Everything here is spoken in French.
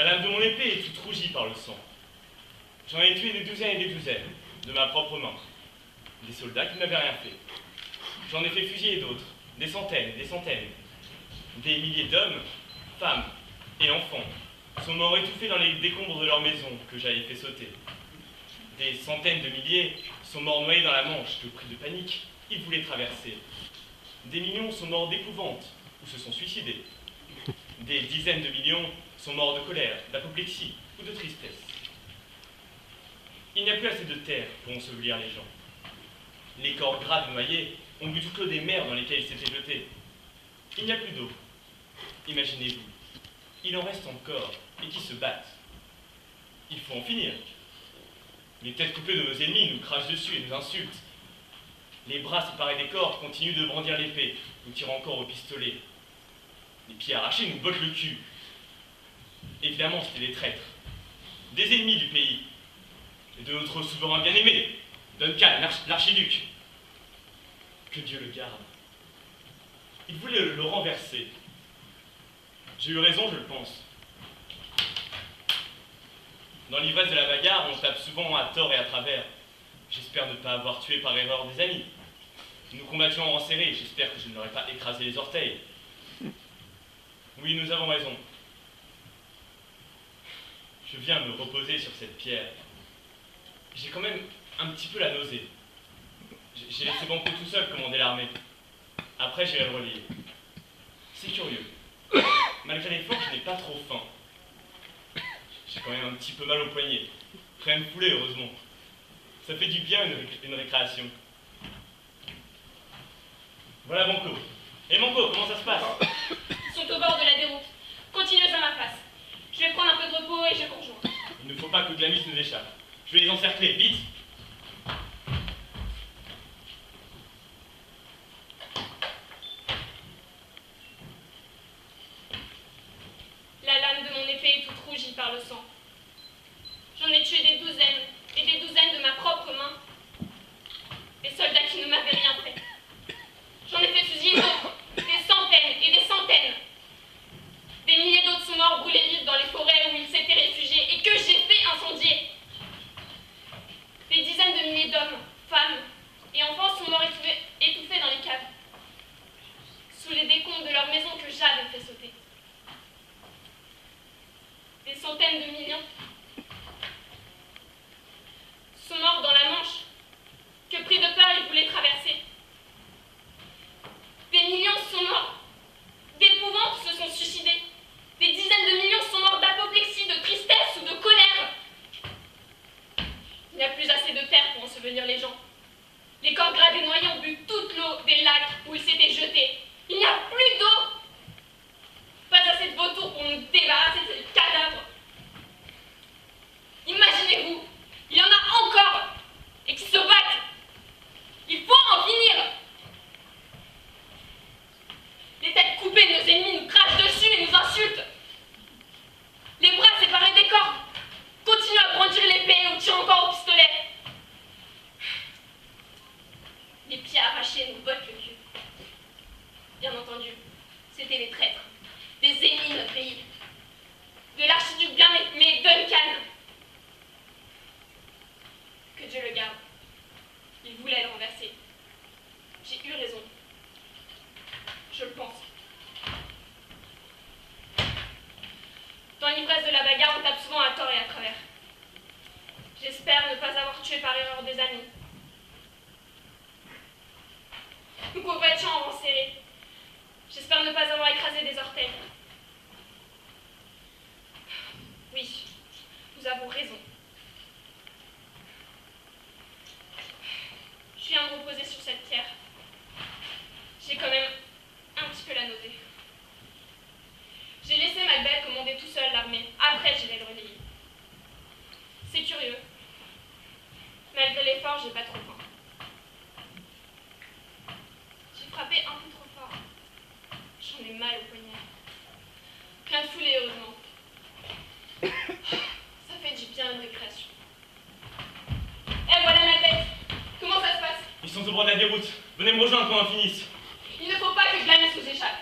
La lame de mon épée est toute rougie par le sang. J'en ai tué des douzaines et des douzaines, de ma propre main. Des soldats qui n'avaient rien fait. J'en ai fait fusiller d'autres, des centaines, des centaines. Des milliers d'hommes, femmes et enfants sont morts étouffés dans les décombres de leur maison que j'avais fait sauter. Des centaines de milliers sont morts noyés dans la Manche que, pris de panique, ils voulaient traverser. Des millions sont morts d'épouvante ou se sont suicidés. Des dizaines de millions sont morts de colère, d'apoplexie ou de tristesse. Il n'y a plus assez de terre pour ensevelir les gens. Les corps gras de noyés ont bu toute l'eau des mers dans lesquelles ils s'étaient jetés. Il n'y a plus d'eau. Imaginez-vous, il en reste encore et qui se battent. Il faut en finir. Les têtes coupées de nos ennemis nous crachent dessus et nous insultent. Les bras séparés des corps continuent de brandir l'épée, nous tirant encore au pistolet. Les pieds arrachés nous bottent le cul. Évidemment, c'était des traîtres, des ennemis du pays, et de notre souverain bien-aimé, Duncan, l'archiduc. Que Dieu le garde. Il voulait le renverser. J'ai eu raison, je le pense. Dans l'ivresse de la bagarre, on tape souvent à tort et à travers. J'espère ne pas avoir tué par erreur des amis. Nous combattions en rang serré, j'espère que je ne leur ai pas écrasé les orteils. Oui, nous avons raison. Je viens me reposer sur cette pierre. J'ai quand même un petit peu la nausée. J'ai laissé Banco tout seul commander l'armée. Après, j'irai le relier. C'est curieux. Malgré l'effort, je n'ai pas trop faim. J'ai quand même un petit peu mal au poignet. Rien de foulé, heureusement. Ça fait du bien une récréation. Voilà Banco. Et Banco, comment ça se passe? Ils sont au bord de la déroute, continuez à ma face. Je vais prendre un peu de repos et je vous rejoins. Il ne faut pas que Glamis nous échappe. Je vais les encercler, vite! La lame de mon épée est toute rougie par le sang. J'en ai tué des douzaines et des douzaines de ma propre main. Des soldats qui ne m'avaient rien fait. J'en ai fait fusiller d'autres, des centaines et des centaines. Des milliers d'autres sont morts brûlés vifs dans les forêts où ils s'étaient réfugiés et que j'ai fait incendier. Des dizaines de milliers d'hommes, femmes et enfants sont morts étouffés dans les caves, sous les décombres de leurs maisons que j'avais fait sauter. Des centaines de millions sont morts dans la Manche, que pris de peur, ils voulaient traverser. Des millions sont morts d'épouvante, se sont suicidés. Des dizaines de millions sont morts d'apoplexie, de tristesse ou de colère. Il n'y a plus assez de terre pour ensevelir les gens. Les corps gras des noyés ont bu toute l'eau des lacs où ils s'étaient jetés. Il n'y a plus d'eau. Pas assez de vautours pour nous débarrasser de ces cadavres. Imaginez-vous, il y en a encore et qui se battent. Il faut en finir. Les têtes coupées de nos ennemis nous crachent dessus et nous insultent. Les bras séparés des corps continuent à brandir l'épée ou tirent encore au pistolet. Les pieds arrachés nous bottent le cul. Bien entendu, c'était des traîtres, des ennemis de notre pays, de l'archiduc bien-aimé Duncan. Que Dieu le garde. Il voulait le renverser. J'ai eu raison. Je le pense. Dans l'ivresse de la bagarre, on tape souvent à tort et à travers. J'espère ne pas avoir tué par erreur des amis. Nous combattions en rang serré. J'espère ne pas avoir écrasé des orteils. Oui, nous avons raison. Je viens me reposer sur cette pierre. J'ai quand même un petit peu la nausée. J'ai laissé Macbeth commander tout seul l'armée. Après, j'irai le relayer. C'est curieux. Malgré l'effort, j'ai pas trop faim. J'ai frappé un peu trop fort. J'en ai mal au poignet. Plein de foulée, heureusement. Ça fait du bien une récréation. Eh, voilà Macbeth. Comment ça se passe? Ils sont au bord de la déroute. Venez me rejoindre quand on finisse. Il ne faut pas que Glamis nous échappe.